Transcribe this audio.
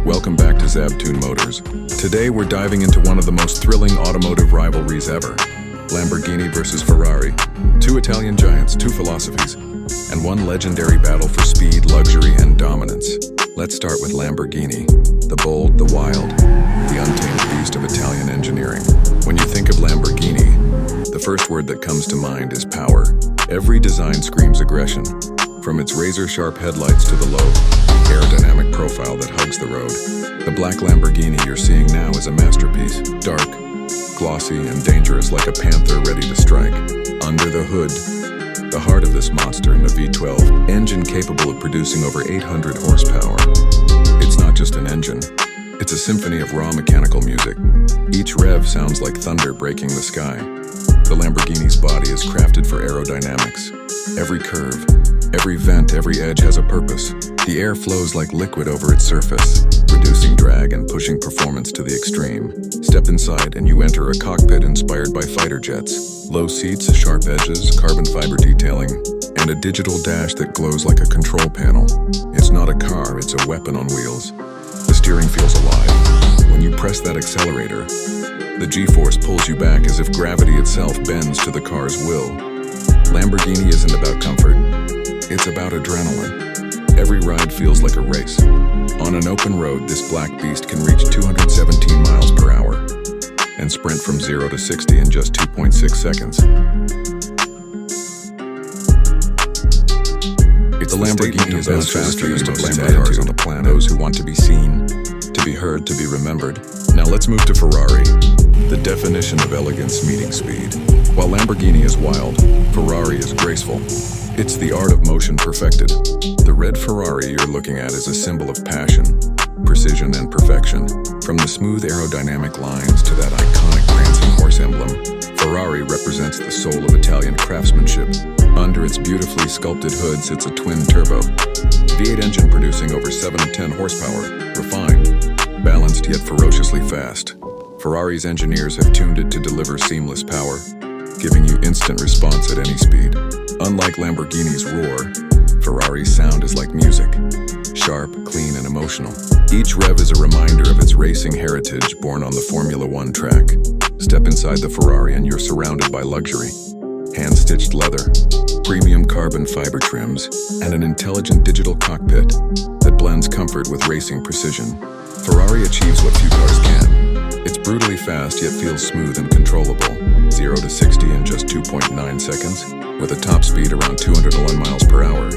Welcome back to Zabtoon Motors. Today we're diving into one of the most thrilling automotive rivalries ever. Lamborghini versus Ferrari. Two Italian giants, two philosophies, and one legendary battle for speed, luxury, and dominance. Let's start with Lamborghini. The bold, the wild, the untamed beast of Italian engineering. When you think of Lamborghini, the first word that comes to mind is power. Every design screams aggression. From its razor-sharp headlights to the low, aerodynamic profile that hugs the road. The black Lamborghini you're seeing now is a masterpiece. Dark, glossy, and dangerous like a panther ready to strike. Under the hood, the heart of this monster in a V12 engine capable of producing over 800 horsepower. It's not just an engine. It's a symphony of raw mechanical music. Each rev sounds like thunder breaking the sky. The Lamborghini's body is crafted for aerodynamics. Every curve, every vent, every edge has a purpose. The air flows like liquid over its surface, reducing drag and pushing performance to the extreme. Step inside and you enter a cockpit inspired by fighter jets. Low seats, sharp edges, carbon fiber detailing, and a digital dash that glows like a control panel. It's not a car, it's a weapon on wheels. The steering feels alive. When you press that accelerator, the G-force pulls you back as if gravity itself bends to the car's will. Lamborghini isn't about comfort, it's about adrenaline. Every ride feels like a race. On an open road, this black beast can reach 217 miles per hour and sprint from 0 to 60 in just 2.6 seconds. The Lamborghini is as fastest of cars on the planet. Those who want to be seen, to be heard, to be remembered. Now let's move to Ferrari, the definition of elegance meeting speed. While Lamborghini is wild, Ferrari is graceful. It's the art of motion perfected. The red Ferrari you're looking at is a symbol of passion, precision, and perfection. From the smooth aerodynamic lines to that iconic prancing horse emblem, Ferrari represents the soul of Italian craftsmanship. Under its beautifully sculpted hood sits a twin-turbo V8 engine producing over 7 to 10 horsepower, refined, balanced yet ferociously fast. Ferrari's engineers have tuned it to deliver seamless power, giving you instant response at any speed. Unlike Lamborghini's roar, Ferrari's sound is like music, sharp, clean, and emotional. Each rev is a reminder of its racing heritage born on the Formula One track. Step inside the Ferrari and you're surrounded by luxury. Hand-stitched leather, premium carbon fiber trims, and an intelligent digital cockpit that blends comfort with racing precision. Ferrari achieves what few cars can. It's brutally fast yet feels smooth and controllable. 0 to 60 in just 2.9 seconds, with a top speed around 201 miles per hour.